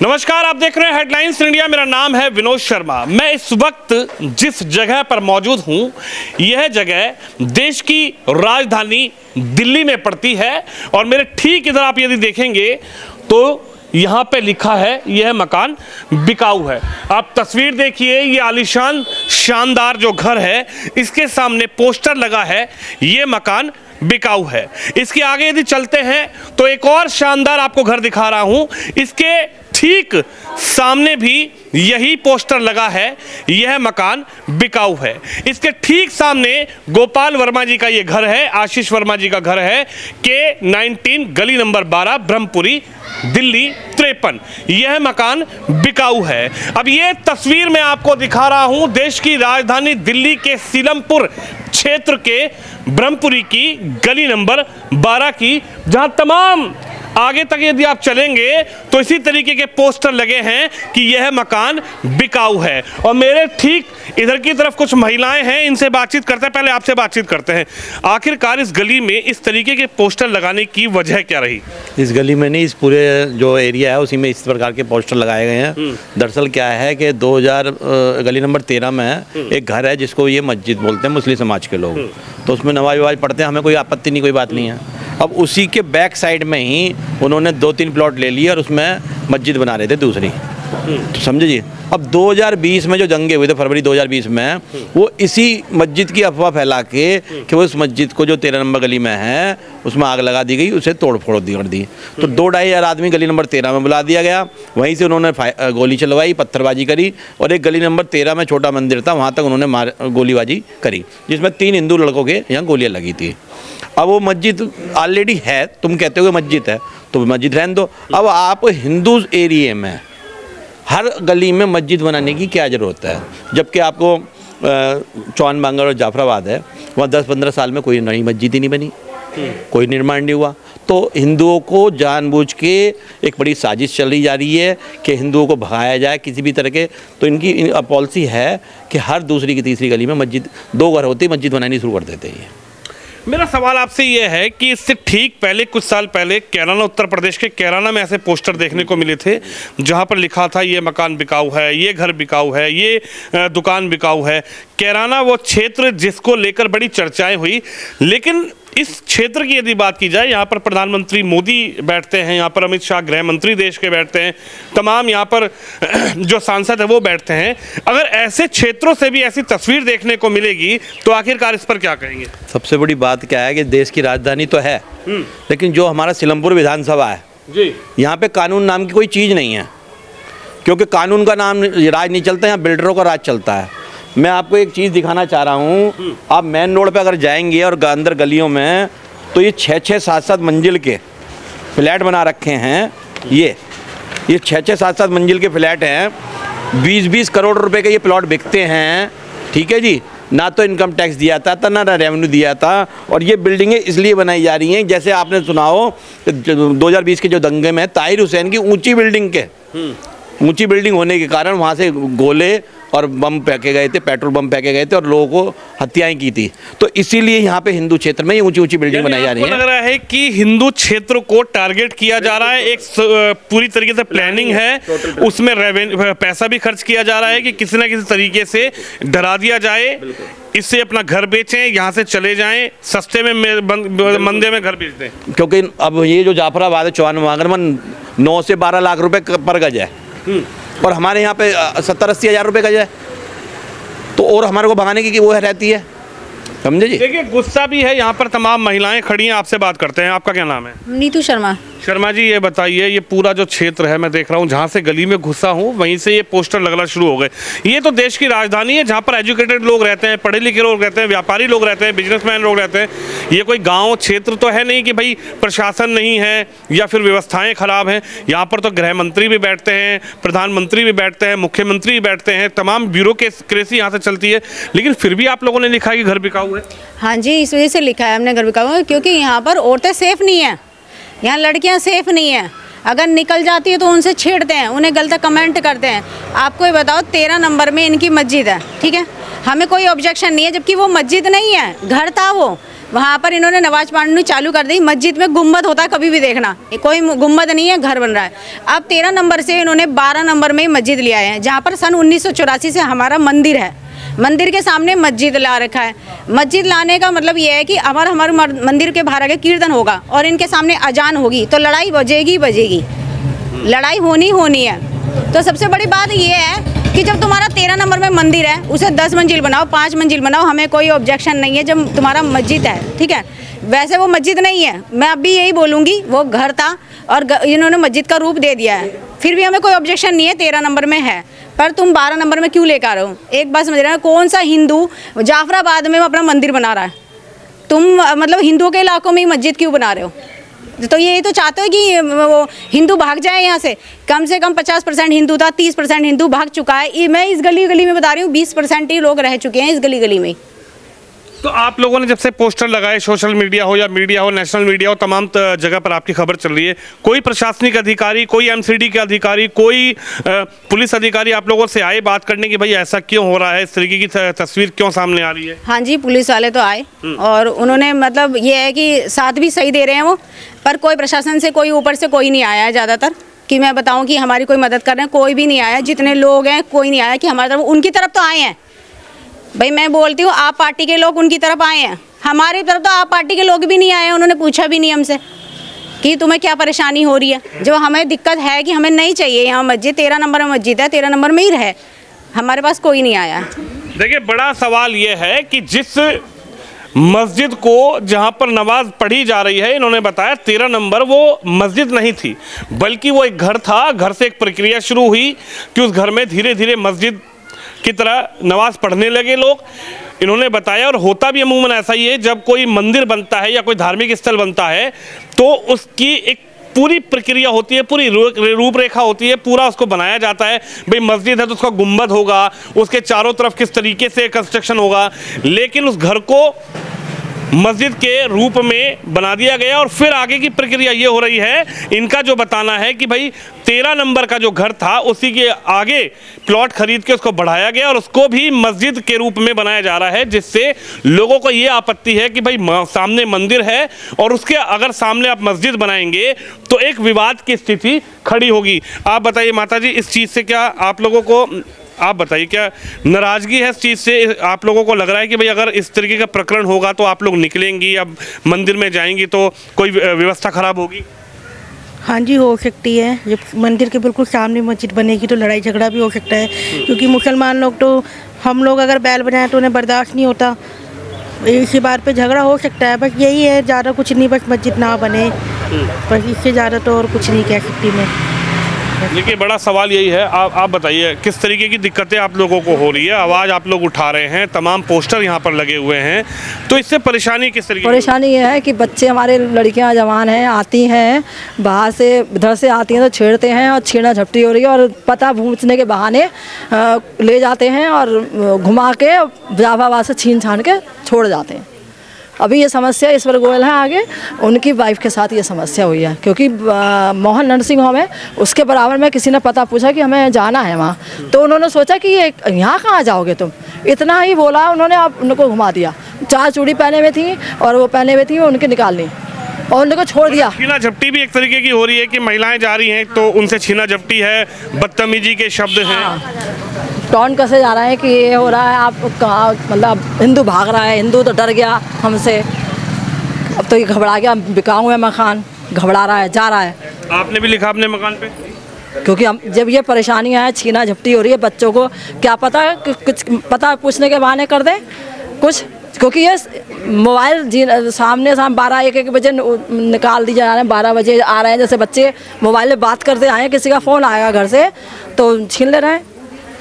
नमस्कार, आप देख रहे हैं हेडलाइंस इंडिया। मेरा नाम है विनोद शर्मा। मैं इस वक्त जिस जगह पर मौजूद हूं, यह जगह देश की राजधानी दिल्ली में पड़ती है और मेरे ठीक इधर आप यदि देखेंगे तो यहाँ पे लिखा है यह मकान बिकाऊ है। आप तस्वीर देखिए, ये आलीशान शानदार जो घर है इसके सामने पोस्टर लगा है, ये मकान बिकाऊ है। इसके आगे यदि चलते हैं तो एक और शानदार आपको घर दिखा रहा हूं, इसके ठीक सामने भी यही पोस्टर लगा है, यह मकान बिकाऊ है। इसके ठीक सामने गोपाल वर्मा जी का यह घर है, आशीष वर्मा जी का घर है, K19 गली नंबर 12 ब्रह्मपुरी दिल्ली 53। यह मकान बिकाऊ है। अब यह तस्वीर मैं आपको दिखा रहा हूं देश की राजधानी दिल्ली के सीलमपुर क्षेत्र के ब्रह्मपुरी की गली नंबर 12 की, जहां तमाम आगे तक यदि आप चलेंगे तो इसी तरीके के पोस्टर लगे हैं कि यह मकान बिकाऊ है। और मेरे ठीक इधर की तरफ कुछ महिलाएं हैं, इनसे बातचीत करते हैं। पहले आपसे बातचीत करते हैं, आखिरकार इस गली में इस तरीके के पोस्टर लगाने की वजह क्या रही? इस गली में नहीं, इस पूरे जो एरिया है उसी में इस प्रकार के पोस्टर लगाए गए हैं। दरअसल क्या है कि 2000 गली नंबर 13 में एक घर है जिसको ये मस्जिद बोलते हैं मुस्लिम समाज के लोग, तो उसमें नमाज वमाज पढ़ते हैं, हमें कोई आपत्ति नहीं, कोई बात नहीं है। अब उसी के बैक साइड में ही उन्होंने 2-3 प्लॉट ले लिए और उसमें मस्जिद बना रहे थे दूसरी, तो समझे जी। अब 2020 में जो दंगे हुए थे फरवरी 2020 में, वो इसी मस्जिद की अफवाह फैला के कि वो उस मस्जिद को जो 13 नंबर गली में है उसमें आग लगा दी गई, उसे तोड़ फोड़ कर दी। तो 2-2.5 हज़ार आदमी गली नंबर 13 में बुला दिया गया, वहीं से उन्होंने गोली चलवाई, पत्थरबाजी करी और एक गली नंबर 13 में छोटा मंदिर था वहाँ तक उन्होंने गोलीबाजी करी, जिसमें 3 हिंदू लड़कों के यहाँ गोलियाँ लगी थी। अब वो मस्जिद ऑलरेडी है, तुम कहते हो मस्जिद है तो मस्जिद रहने दो। अब आप हिंदू एरिया में हर गली में मस्जिद बनाने की क्या ज़रूरत है, जबकि आपको चौहान बांगर और जाफराबाद है, वहाँ 10-15 साल में कोई नई मस्जिद ही नहीं बनी, कोई निर्माण नहीं हुआ। तो हिंदुओं को जानबूझ के एक बड़ी साजिश चली जा रही है कि हिंदुओं को भगाया जाए किसी भी तरह के। तो इनकी पॉलिसी है कि हर दूसरी की तीसरी गली में मस्जिद, 2 घर होते मस्जिद बनानी शुरू कर देते हैं। मेरा सवाल आपसे यह है कि इससे ठीक पहले कुछ साल पहले कैराना, उत्तर प्रदेश के कैराना में ऐसे पोस्टर देखने को मिले थे जहां पर लिखा था ये मकान बिकाऊ है, ये घर बिकाऊ है, ये दुकान बिकाऊ है। कैराना वो क्षेत्र जिसको लेकर बड़ी चर्चाएं हुई, लेकिन इस क्षेत्र की यदि बात की जाए, यहाँ पर प्रधानमंत्री मोदी बैठते हैं, यहाँ पर अमित शाह गृह मंत्री देश के बैठते हैं, तमाम यहाँ पर जो सांसद है वो बैठते हैं। अगर ऐसे क्षेत्रों से भी ऐसी तस्वीर देखने को मिलेगी तो आखिरकार इस पर क्या कहेंगे? सबसे बड़ी बात क्या है कि देश की राजधानी तो है, लेकिन जो हमारा सीलमपुर विधानसभा है जी, यहाँ पे कानून नाम की कोई चीज़ नहीं है, क्योंकि कानून का नाम राज नहीं चलता, यहाँ बिल्डरों का राज चलता है। मैं आपको एक चीज़ दिखाना चाह रहा हूँ, आप मेन रोड पे अगर जाएंगे और अंदर गलियों में तो ये 6-6, 7-7 मंजिल के फ्लैट बना रखे हैं। ये 6-6, 7-7 मंजिल के फ्लैट हैं, 20-20 करोड़ रुपए के ये प्लॉट बिकते हैं, ठीक है जी। ना तो इनकम टैक्स दिया था ना रेवेन्यू दिया था। और ये बिल्डिंगें इसलिए बनाई जा रही हैं, जैसे आपने सुना हो 2020 के जो दंगे में ताहिर हुसैन की ऊंची बिल्डिंग होने के कारण वहाँ से गोले और बम फेंके गए थे, पेट्रोल बम फेंके गए थे और लोगों को हत्याएं की थी। तो इसीलिए यहाँ पे हिंदू क्षेत्र में ये ऊंची बिल्डिंग बनाई जा रही है। लग रहा है कि हिंदू क्षेत्र को टारगेट किया जा रहा है, एक पूरी तरीके से प्लानिंग है, उसमें पैसा भी खर्च किया जा रहा है कि किसी न किसी तरीके से डरा दिया जाए, इससे अपना घर बेचें, यहाँ से चले जाएं, सस्ते में मंदे में घर बेच दें। क्योंकि अब ये जो जाफराबाद है, चौहान बांगर में 9 से 12 लाख रुपए पर गज है और हमारे यहाँ पे 70-80 हज़ार रुपये गज है, तो और हमारे को भगाने की वो रहती है, समझे जी। देखिए गुस्सा भी है, यहाँ पर तमाम महिलाएं खड़ी हैं, आपसे बात करते हैं। आपका क्या नाम है? नीतू शर्मा। शर्मा जी, ये बताइए, ये पूरा जो क्षेत्र है मैं देख रहा हूँ, जहाँ से गली में घुसा हूँ वहीं से ये पोस्टर लगना शुरू हो गए। ये तो देश की राजधानी है जहाँ पर एजुकेटेड लोग रहते हैं, पढ़े लिखे लोग रहते हैं, व्यापारी लोग रहते हैं, बिजनेसमैन लोग रहते हैं। ये कोई गाँव क्षेत्र तो है नहीं कि भाई प्रशासन नहीं है या फिर व्यवस्थाएं खराब हैं। यहाँ पर तो गृह मंत्री भी बैठते हैं, प्रधानमंत्री भी बैठते हैं, मुख्यमंत्री भी बैठते हैं, तमाम ब्यूरोक्रेसी यहाँ से चलती है, लेकिन फिर भी आप लोगों ने लिखा है कि घर बिकाऊ है। हाँ जी, इस वजह से लिखा है हमने घर बिकाऊ है, क्योंकि यहाँ पर औरतें सेफ नहीं है, यहाँ लड़कियाँ सेफ नहीं है। अगर निकल जाती है तो उनसे छेड़ते हैं, उन्हें गलत कमेंट करते हैं। आपको ये बताओ 13 नंबर में इनकी मस्जिद है, ठीक है, हमें कोई ऑब्जेक्शन नहीं है, जबकि वो मस्जिद नहीं है, घर था वो। वहाँ पर इन्होंने नमाज पढ़नी चालू कर दी। मस्जिद में गुम्बद होता है, कभी भी देखना, कोई गुम्बद नहीं है, घर बन रहा है। अब 13 नंबर से इन्होंने 12 नंबर में मस्जिद ले आए हैं, जहाँ पर सन 1984 से हमारा मंदिर है। मंदिर के सामने मस्जिद ला रखा है। मस्जिद लाने का मतलब ये है कि हमारे मंदिर के बाहर आगे कीर्तन होगा और इनके सामने अजान होगी, तो लड़ाई बजेगी, लड़ाई होनी है। तो सबसे बड़ी बात ये है कि जब तुम्हारा 13 नंबर में मंदिर है, उसे 10 मंजिल बनाओ, 5 मंजिल बनाओ, हमें कोई ऑब्जेक्शन नहीं है। जब तुम्हारा मस्जिद है, ठीक है, वैसे वो मस्जिद नहीं है, मैं अब भी यही बोलूँगी, वो घर था और इन्होंने मस्जिद का रूप दे दिया है। फिर भी हमें कोई ऑब्जेक्शन नहीं है, 13 नंबर में है, पर तुम 12 नंबर में क्यों लेकर आ रहे हो? एक बात समझ रहे हो, कौन सा हिंदू जाफराबाद में अपना मंदिर बना रहा है? तुम मतलब हिंदुओं के इलाकों में ही मस्जिद क्यों बना रहे हो? तो ये तो चाहते हो कि वो हिंदू भाग जाए यहाँ से कम 50% हिंदू था, 30% हिंदू भाग चुका है। मैं इस गली में बता रही हूँ, 20% ही लोग रह चुके हैं इस गली में। तो आप लोगों ने जब से पोस्टर लगाए, सोशल मीडिया हो या मीडिया हो, नेशनल मीडिया हो, तमाम जगह पर आपकी खबर चल रही है, कोई प्रशासनिक अधिकारी, कोई एमसीडी के अधिकारी, कोई पुलिस अधिकारी आप लोगों से आए बात करने की भाई ऐसा क्यों हो रहा है, इस तरीके की तस्वीर क्यों सामने आ रही है? हाँ जी, पुलिस वाले तो आए और उन्होंने मतलब ये है कि साथ भी सही दे रहे हैं वो, पर कोई प्रशासन से कोई ऊपर से कोई नहीं आया है ज़्यादातर, कि मैं बताऊँ कि हमारी कोई मदद कर रहे हैं, कोई भी नहीं आया। जितने लोग हैं कोई नहीं आया कि हमारी तरफ, उनकी तरफ तो आए हैं भाई, मैं बोलती हूँ आप पार्टी के लोग उनकी तरफ आए हैं, हमारी तरफ तो आप पार्टी के लोग भी नहीं आए। उन्होंने पूछा भी नहीं हमसे कि तुम्हें क्या परेशानी हो रही है। जो हमें दिक्कत है कि हमें नहीं चाहिए यहाँ मस्जिद, 13 नंबर में मस्जिद है, 13 नंबर में ही रहे, हमारे पास कोई नहीं आया। देखिए, बड़ा सवाल ये है कि जिस मस्जिद को जहां पर नमाज पढ़ी जा रही है, इन्होंने बताया 13 नंबर वो मस्जिद नहीं थी, बल्कि वो एक घर था। घर से एक प्रक्रिया शुरू हुई कि उस घर में धीरे धीरे मस्जिद की तरह नमाज पढ़ने लगे लोग, इन्होंने बताया। और होता भी अमूमन ऐसा ही है, जब कोई मंदिर बनता है या कोई धार्मिक स्थल बनता है तो उसकी एक पूरी प्रक्रिया होती है, पूरी रूपरेखा होती है, पूरा उसको बनाया जाता है। भाई मस्जिद है तो उसका गुंबद होगा, उसके चारों तरफ किस तरीके से कंस्ट्रक्शन होगा, लेकिन उस घर को मस्जिद के रूप में बना दिया गया। और फिर आगे की प्रक्रिया ये हो रही है, इनका जो बताना है कि भाई 13 नंबर का जो घर था उसी के आगे प्लॉट खरीद के उसको बढ़ाया गया और उसको भी मस्जिद के रूप में बनाया जा रहा है, जिससे लोगों को ये आपत्ति है कि भाई सामने मंदिर है और उसके अगर सामने आप मस्जिद बनाएंगे तो एक विवाद की स्थिति खड़ी होगी। आप बताइए माता जी, इस चीज़ से क्या आप लोगों को, आप बताइए क्या नाराज़गी है इस चीज़ से? आप लोगों को लग रहा है कि भाई अगर इस तरीके का प्रकरण होगा तो आप लोग निकलेंगी, अब मंदिर में जाएंगी तो कोई व्यवस्था खराब होगी? हाँ जी, हो सकती है। जब मंदिर के बिल्कुल सामने मस्जिद बनेगी तो लड़ाई झगड़ा भी हो सकता है, क्योंकि मुसलमान लोग तो, हम लोग अगर बैल बनाए तो उन्हें बर्दाश्त नहीं होता, इसी बात पे झगड़ा हो सकता है। बस यही है, ज़्यादा कुछ नहीं, बस मस्जिद ना बने, बस इससे ज़्यादा तो और कुछ नहीं कह सकती मैं। देखिए, बड़ा सवाल यही है, आप बताइए किस तरीके की दिक्कतें आप लोगों को हो रही है? आवाज़ आप लोग उठा रहे हैं, तमाम पोस्टर यहाँ पर लगे हुए हैं, तो इससे परेशानी किस तरीके की? परेशानी ये है कि बच्चे हमारे, लड़कियाँ जवान हैं, आती हैं बाहर से, इधर से आती हैं तो छेड़ते हैं और छीना झपटी हो रही है और पता पूछने के बहाने ले जाते हैं और घुमा के जाफराबाद से छीन छान के छोड़ जाते हैं। अभी ये समस्या ईश्वर गोयल है, आगे उनकी वाइफ के साथ ये समस्या हुई है, क्योंकि मोहन नर्सिंग होम है, उसके बराबर में किसी ने पता पूछा कि हमें जाना है वहाँ, तो उन्होंने सोचा कि ये यहाँ कहाँ जाओगे तुम, इतना ही बोला उन्होंने, आप उनको घुमा दिया। 4 चूड़ी पहने हुए थी और वो पहने हुए थी, उनके निकाल ली और उनको छोड़ दिया। छीना झपटी भी एक तरीके की हो रही है कि महिलाएं जा रही हैं तो उनसे छीना झपटी है, बदतमीजी के शब्द हैं, टॉन कसे जा रहा है कि ये हो रहा है, आप कहाँ, मतलब हिंदू भाग रहा है, हिंदू तो डर गया हमसे, अब तो ये घबरा गया, बिकाऊँ है मकान, घबरा रहा है, जा रहा है। आपने भी लिखा अपने मकान पे? क्योंकि हम, जब ये परेशानियाँ हैं, छीना झपटी हो रही है, बच्चों को क्या पता, कुछ पता पूछने के बहाने कर दें कुछ, क्योंकि ये मोबाइल सामने 12-1 बजे निकाल दी जा रहे हैं, 12 बजे आ रहे हैं, जैसे बच्चे मोबाइल में बात करते आए, किसी का फ़ोन आएगा घर से तो छीन ले रहे हैं।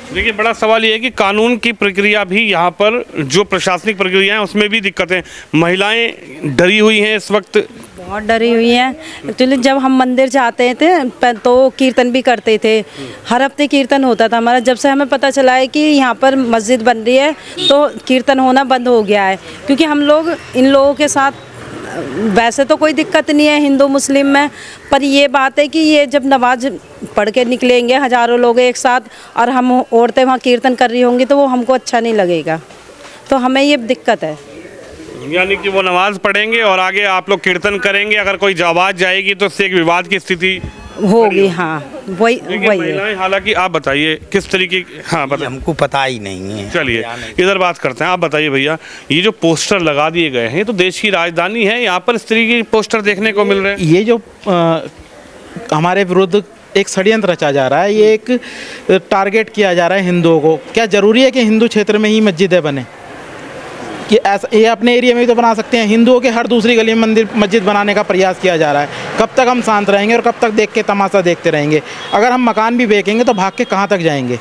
देखिए, बड़ा सवाल ये है कि कानून की प्रक्रिया भी यहाँ पर, जो प्रशासनिक प्रक्रिया है उसमें भी दिक्कतें, महिलाएं डरी हुई हैं इस वक्त, बहुत डरी हुई हैं। एक्चुअली जब हम मंदिर जाते थे तो कीर्तन भी करते थे, हर हफ्ते कीर्तन होता था हमारा। जब से हमें पता चला है कि यहाँ पर मस्जिद बन रही है तो कीर्तन होना बंद हो गया है, क्योंकि हम लोग इन लोगों के साथ, वैसे तो कोई दिक्कत नहीं है हिंदू मुस्लिम में, पर ये बात है कि ये जब नमाज पढ़ के निकलेंगे हज़ारों लोग एक साथ और हम औरतें वहाँ कीर्तन कर रही होंगी तो वो हमको अच्छा नहीं लगेगा, तो हमें ये दिक्कत है। यानी कि वो नमाज पढ़ेंगे और आगे आप लोग कीर्तन करेंगे, अगर कोई आवाज जाएगी तो उससे एक विवाद की स्थिति होगी। हाँ, वही लेकिन वही है। महिलाएं, हालांकि आप बताइए किस तरीके की, हाँ बताइए। हमको पता ही नहीं है। चलिए इधर बात करते हैं, आप बताइए भैया, ये जो पोस्टर लगा दिए गए हैं तो देश की राजधानी है, यहाँ पर इस तरीके के पोस्टर देखने को मिल रहे हैं। ये जो हमारे विरुद्ध एक षड्यंत्र रचा जा रहा है, ये एक टारगेट किया जा रहा है हिंदुओं को। क्या ज़रूरी है कि हिंदू क्षेत्र में ही मस्जिदें बने? कि ऐसा ये अपने एरिया में भी तो बना सकते हैं। हिंदुओं के हर दूसरी गली में मंदिर मस्जिद बनाने का प्रयास किया जा रहा है। कब तक हम शांत रहेंगे और कब तक देख के तमाशा देखते रहेंगे? अगर हम मकान भी बेचेंगे तो भाग के कहाँ तक जाएंगे?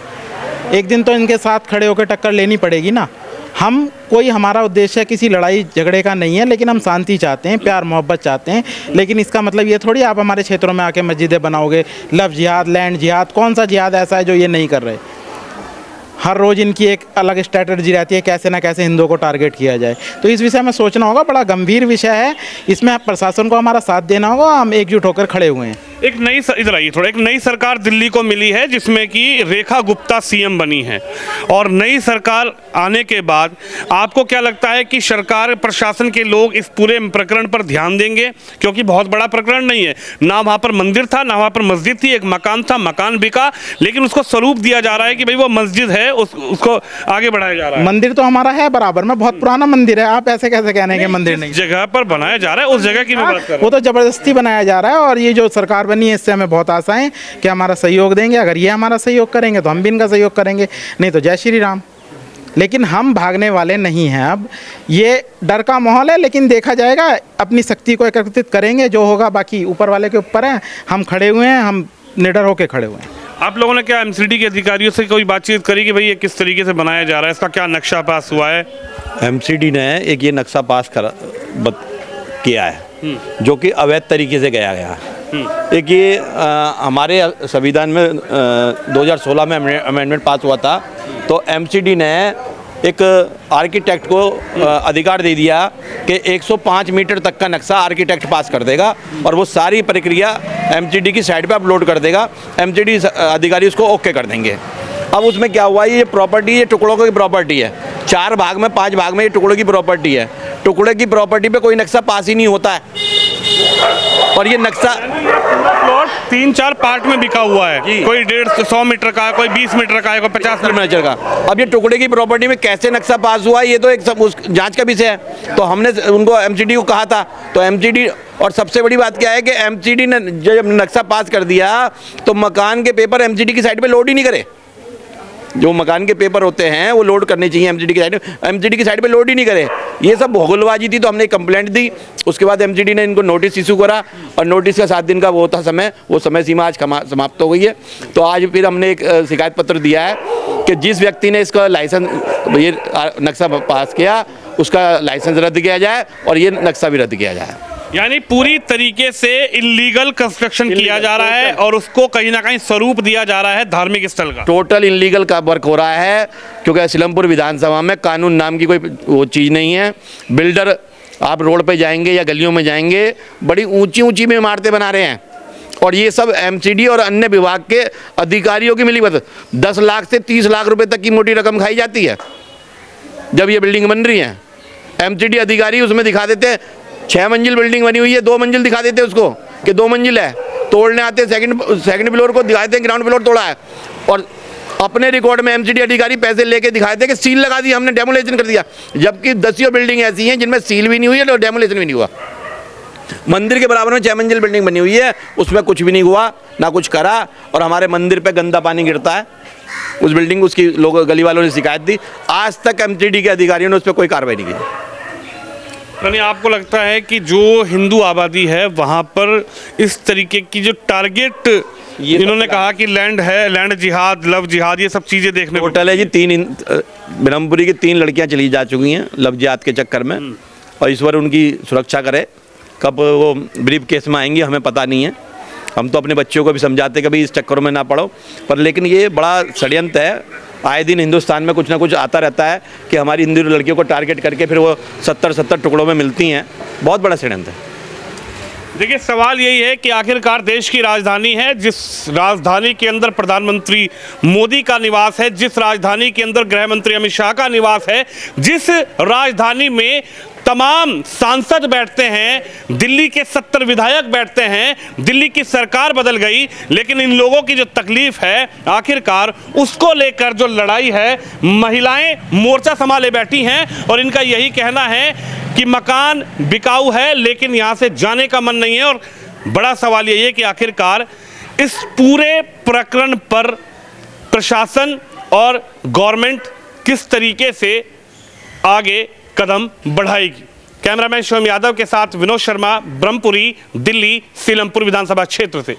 एक दिन तो इनके साथ खड़े होकर टक्कर लेनी पड़ेगी ना। हम कोई, हमारा उद्देश्य किसी लड़ाई झगड़े का नहीं है, लेकिन हम शांति चाहते हैं, प्यार मोहब्बत चाहते हैं। लेकिन इसका मतलब ये थोड़ी आप हमारे क्षेत्रों में आके मस्जिदें बनाओगे। लव जिहाद, लैंड जिहाद, कौन सा जिहाद ऐसा है जो ये नहीं कर रहे? हर रोज़ इनकी एक अलग स्ट्रैटेजी रहती है, कैसे ना कैसे हिंदुओं को टारगेट किया जाए। तो इस विषय में सोचना होगा, बड़ा गंभीर विषय है। इसमें प्रशासन को हमारा साथ देना होगा। हम एकजुट होकर खड़े हुए हैं। एक नई इधर आइए थोड़ा, एक नई सरकार दिल्ली को मिली है जिसमें कि रेखा गुप्ता सीएम बनी है, और नई सरकार आने के बाद आपको क्या लगता है कि सरकार, प्रशासन के लोग इस पूरे प्रकरण पर ध्यान देंगे? क्योंकि बहुत बड़ा प्रकरण नहीं है, ना वहाँ पर मंदिर था, ना वहाँ पर मस्जिद थी, एक मकान था, मकान बिका, लेकिन उसको स्वरूप दिया जा रहा है कि भाई वो मस्जिद है, उसको आगे बढ़ाया जा रहा है। मंदिर तो हमारा है बराबर में, बहुत पुराना मंदिर है। आप ऐसे कैसे कहने के मंदिर नहीं? जगह पर बनाया जा रहा है, उस जगह की मैं बात कर रहा हूं। वो तो ज़बरदस्ती बनाया जा रहा है। और ये जो सरकार बनी है, इससे हमें बहुत आशा है कि हमारा सहयोग देंगे। अगर ये हमारा सहयोग करेंगे तो हम भी इनका सहयोग करेंगे, नहीं तो जय श्री राम। लेकिन हम भागने वाले नहीं हैं। अब ये डर का माहौल है, लेकिन देखा जाएगा। अपनी शक्ति को एकत्रित करेंगे, जो होगा बाकी ऊपर वाले के ऊपर है। हम खड़े हुए हैं, हम निडर होकर खड़े हुए हैं। आप लोगों ने क्या एमसीडी के अधिकारियों से कोई बातचीत करी कि भाई ये किस तरीके से बनाया जा रहा है, इसका क्या नक्शा पास हुआ है? एमसीडी ने एक ये नक्शा पास किया है जो कि अवैध तरीके से गया है। एक ये हमारे संविधान में 2016 में अमेंडमेंट पास हुआ था, तो एमसीडी ने एक आर्किटेक्ट को अधिकार दे दिया कि 105 मीटर तक का नक्शा आर्किटेक्ट पास कर देगा और वो सारी प्रक्रिया एमसीडी की साइट पे अपलोड कर देगा। एमसीडी अधिकारी उसको ओके कर देंगे। अब उसमें क्या हुआ, ये प्रॉपर्टी, ये टुकड़ों की प्रॉपर्टी है। 4 भाग में 5 भाग में ये टुकड़ों की प्रॉपर्टी है। टुकड़े की प्रॉपर्टी पे कोई नक्शा पास ही नहीं होता है। और ये नक्शा प्लॉट 3-4 पार्ट में बिका हुआ है, कोई 150 मीटर का, कोई 20 मीटर का है, कोई 50 मीटर का। अब ये टुकड़े की प्रॉपर्टी में कैसे नक्शा पास हुआ, ये तो एक सब उस जांच का विषय है। तो हमने उनको एमसीडी को कहा था, तो एमसीडी, और सबसे बड़ी बात क्या है कि एमसीडी ने जब नक्शा पास कर दिया तो मकान के पेपर एमसीडी की साइट पे लोड ही नहीं करे। जो मकान के पेपर होते हैं वो लोड करने चाहिए एमसीडी की साइड, एमसीडी की साइड पे लोड ही नहीं करे। ये सब भोगलबाजी थी। तो हमने कंप्लेंट दी, उसके बाद एमसीडी ने इनको नोटिस इशू करा, और नोटिस का 7 दिन का वो था समय, वो समय सीमा आज समाप्त हो गई है। तो आज फिर हमने एक शिकायत पत्र दिया है कि जिस व्यक्ति ने इसका लाइसेंस, ये नक्शा पास किया, उसका लाइसेंस रद्द किया जाए और ये नक्शा भी रद्द किया जाए। यानी पूरी तरीके से इलीगल कंस्ट्रक्शन किया जा रहा है और उसको कहीं ना कहीं स्वरूप दिया जा रहा है धार्मिक स्थल का। टोटल इलीगल का वर्क हो रहा है, क्योंकि सिलमपुर विधानसभा में कानून नाम की कोई वो चीज़ नहीं है। बिल्डर, आप रोड पे जाएंगे या गलियों में जाएंगे, बड़ी ऊंची ऊंची में इमारतें बना रहे हैं। और ये सब एमसीडी और अन्य विभाग के अधिकारियों की मिलीभगत। 10 लाख से 30 लाख रुपए तक की मोटी रकम खाई जाती है जब ये बिल्डिंग बन रही है। एमसीडी अधिकारी उसमें दिखा देते हैं 6 मंजिल बिल्डिंग बनी हुई है, 2 मंजिल दिखा देते हैं उसको कि 2 मंजिल है। तोड़ने आते हैं, सेकंड फ्लोर को दिखाते हैं ग्राउंड फ्लोर तोड़ा है। और अपने रिकॉर्ड में एमसीडी अधिकारी पैसे लेके दिखाते हैं कि सील लगा दी, हमने डेमोलेशन कर दिया। जबकि 10 बिल्डिंग ऐसी हैं जिनमें सील भी नहीं हुई है और डेमोलेशन भी नहीं हुआ। मंदिर के बराबर में 6 मंजिल बिल्डिंग बनी हुई है, उसमें कुछ भी नहीं हुआ, ना कुछ करा। और हमारे मंदिर पे गंदा पानी गिरता है उस बिल्डिंग, उसकी लोग गली वालों ने शिकायत दी। आज तक एमसीडी के अधिकारियों ने उस पर कोई कार्रवाई नहीं की। यानी आपको लगता है कि जो हिंदू आबादी है वहाँ पर इस तरीके की जो टारगेट, इन्होंने कहा कि लैंड है, लैंड जिहाद, लव जिहाद, ये सब चीज़ें देखने को टोटल है जी। 3 ब्रह्मपुरी की 3 लड़कियां चली जा चुकी हैं लव जिहाद के चक्कर में। और ईश्वर उनकी सुरक्षा करे। कब वो ब्रीफ केस में आएंगी हमें पता नहीं है। हम तो अपने बच्चों को भी समझाते कि भाई इस चक्करों में ना पड़ो, पर लेकिन ये बड़ा षड्यंत्र है। आए दिन हिंदुस्तान में कुछ ना कुछ आता रहता है कि हमारी हिंदू लड़कियों को टारगेट करके फिर वो 70 टुकड़ों में मिलती हैं। बहुत बड़ा षड्यंत्र है। देखिए, सवाल यही है कि आखिरकार देश की राजधानी है, जिस राजधानी के अंदर प्रधानमंत्री मोदी का निवास है, जिस राजधानी के अंदर गृह मंत्री अमित शाह का निवास है, जिस राजधानी में तमाम सांसद बैठते हैं, दिल्ली के 70 विधायक बैठते हैं, दिल्ली की सरकार बदल गई, लेकिन इन लोगों की जो तकलीफ है आखिरकार उसको लेकर जो लड़ाई है, महिलाएं मोर्चा संभाले बैठी हैं और इनका यही कहना है कि मकान बिकाऊ है लेकिन यहां से जाने का मन नहीं है। और बड़ा सवाल यही है कि आखिरकार इस पूरे प्रकरण पर प्रशासन और गवर्नमेंट किस तरीके से आगे कदम बढ़ाएगी। कैमरामैन शिवम यादव के साथ विनोद शर्मा, ब्रह्मपुरी, दिल्ली, सीलमपुर विधानसभा क्षेत्र से।